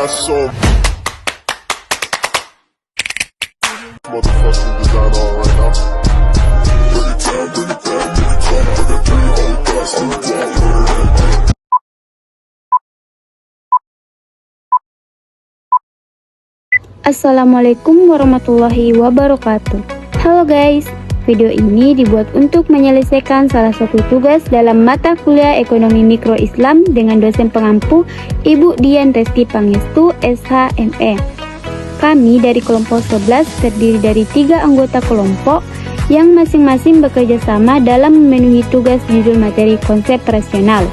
got some motherfucking design on right now. Bring it down, bring it down, bring it down, bring it down, hold fast, hold down. Assalamualaikum warahmatullahi wabarakatuh. Halo guys, video ini dibuat untuk menyelesaikan salah satu tugas dalam mata kuliah Ekonomi Mikro Islam dengan dosen pengampu Ibu Dian Resti Pangestu, SHME. Kami dari kelompok 11 terdiri dari 3 anggota kelompok yang masing-masing bekerja sama dalam memenuhi tugas judul materi konsep rasional.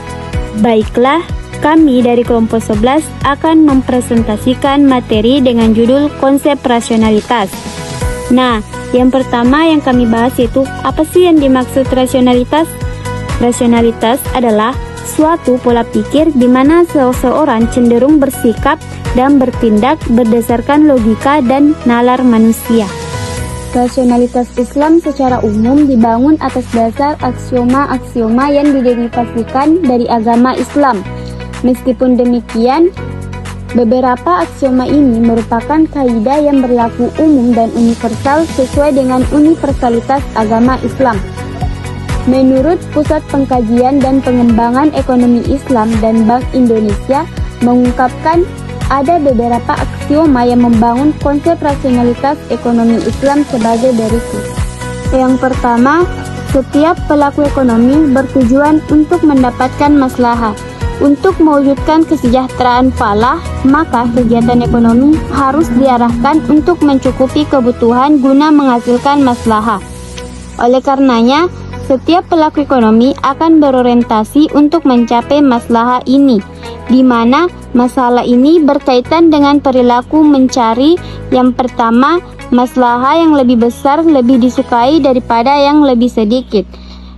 Baiklah, kami dari kelompok 11 akan mempresentasikan materi dengan judul konsep rasionalitas. Nah, yang pertama yang kami bahas itu apa sih yang dimaksud rasionalitas? Rasionalitas adalah suatu pola pikir di mana seseorang cenderung bersikap dan bertindak berdasarkan logika dan nalar manusia. Rasionalitas Islam secara umum dibangun atas dasar aksioma-aksioma yang diderivasikan dari agama Islam. Meskipun demikian, beberapa aksioma ini merupakan kaidah yang berlaku umum dan universal sesuai dengan universalitas agama Islam. Menurut Pusat Pengkajian dan Pengembangan Ekonomi Islam dan Bank Indonesia mengungkapkan ada beberapa aksioma yang membangun konsep rasionalitas ekonomi Islam sebagai berikut. Yang pertama, setiap pelaku ekonomi bertujuan untuk mendapatkan maslahah. Untuk mewujudkan kesejahteraan falah, maka kegiatan ekonomi harus diarahkan untuk mencukupi kebutuhan guna menghasilkan maslahah. Oleh karenanya, setiap pelaku ekonomi akan berorientasi untuk mencapai maslahah ini, di mana masalah ini berkaitan dengan perilaku mencari yang pertama, maslahah yang lebih besar lebih disukai daripada yang lebih sedikit.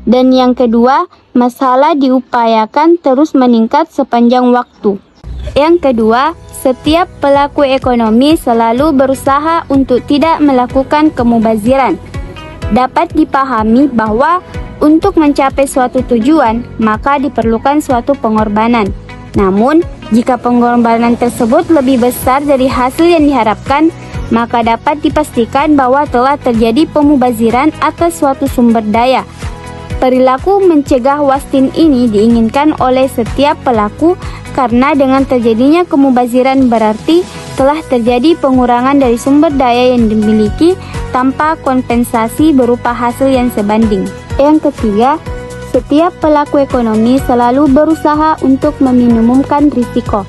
Dan yang kedua, masalah diupayakan terus meningkat sepanjang waktu. Yang kedua, setiap pelaku ekonomi selalu berusaha untuk tidak melakukan kemubaziran. Dapat dipahami bahwa untuk mencapai suatu tujuan, maka diperlukan suatu pengorbanan. Namun, jika pengorbanan tersebut lebih besar dari hasil yang diharapkan, maka dapat dipastikan bahwa telah terjadi pemubaziran atas suatu sumber daya. Perilaku mencegah wastin ini diinginkan oleh setiap pelaku karena dengan terjadinya kemubaziran berarti telah terjadi pengurangan dari sumber daya yang dimiliki tanpa kompensasi berupa hasil yang sebanding. Yang ketiga, setiap pelaku ekonomi selalu berusaha untuk meminimumkan risiko.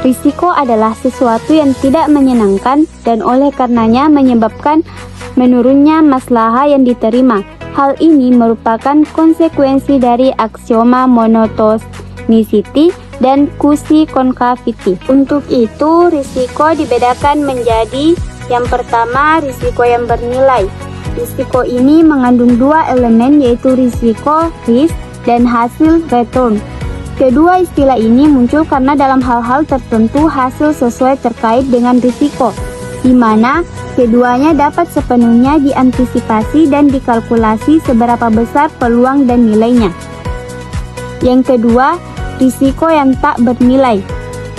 Risiko adalah sesuatu yang tidak menyenangkan dan oleh karenanya menyebabkan menurunnya maslahah yang diterima. Hal ini merupakan konsekuensi dari aksioma monotonicity dan quasi-concavity. Untuk itu, risiko dibedakan menjadi yang pertama, risiko yang bernilai. Risiko ini mengandung 2 elemen yaitu risiko risk dan hasil return. Kedua istilah ini muncul karena dalam hal-hal tertentu hasil sesuai terkait dengan risiko, di mana keduanya dapat sepenuhnya diantisipasi dan dikalkulasi seberapa besar peluang dan nilainya. Yang kedua, risiko yang tak bernilai.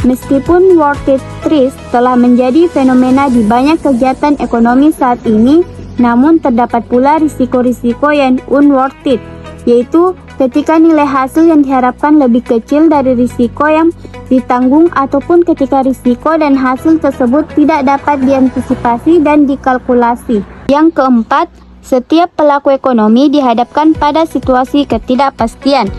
Meskipun worth it risk telah menjadi fenomena di banyak kegiatan ekonomi saat ini, namun terdapat pula risiko-risiko yang unworth it, yaitu ketika nilai hasil yang diharapkan lebih kecil dari risiko yang ditanggung ataupun ketika risiko dan hasil tersebut tidak dapat diantisipasi dan dikalkulasi. Yang keempat, setiap pelaku ekonomi dihadapkan pada situasi ketidakpastian.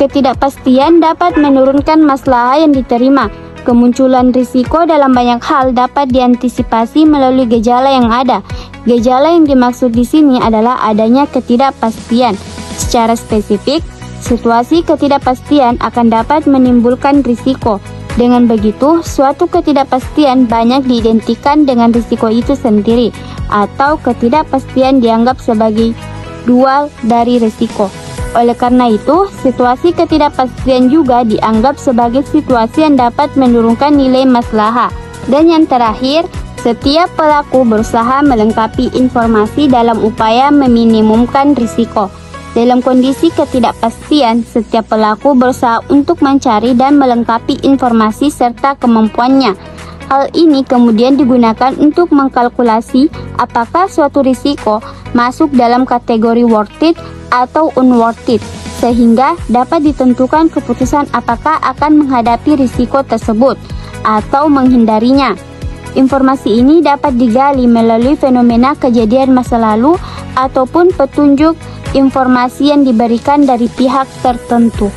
Ketidakpastian dapat menurunkan maslahah yang diterima. Kemunculan risiko dalam banyak hal dapat diantisipasi melalui gejala yang ada. Gejala yang dimaksud di sini adalah adanya ketidakpastian. Secara spesifik, situasi ketidakpastian akan dapat menimbulkan risiko. Dengan begitu, suatu ketidakpastian banyak diidentikan dengan risiko itu sendiri, atau ketidakpastian dianggap sebagai dual dari risiko. Oleh karena itu, situasi ketidakpastian juga dianggap sebagai situasi yang dapat menurunkan nilai maslahah. Dan yang terakhir, setiap pelaku berusaha melengkapi informasi dalam upaya meminimumkan risiko. Dalam kondisi ketidakpastian, setiap pelaku berusaha untuk mencari dan melengkapi informasi serta kemampuannya. Hal ini kemudian digunakan untuk mengkalkulasi apakah suatu risiko masuk dalam kategori worth it atau unworth it, sehingga dapat ditentukan keputusan apakah akan menghadapi risiko tersebut atau menghindarinya. Informasi ini dapat digali melalui fenomena kejadian masa lalu ataupun petunjuk informasi yang diberikan dari pihak tertentu.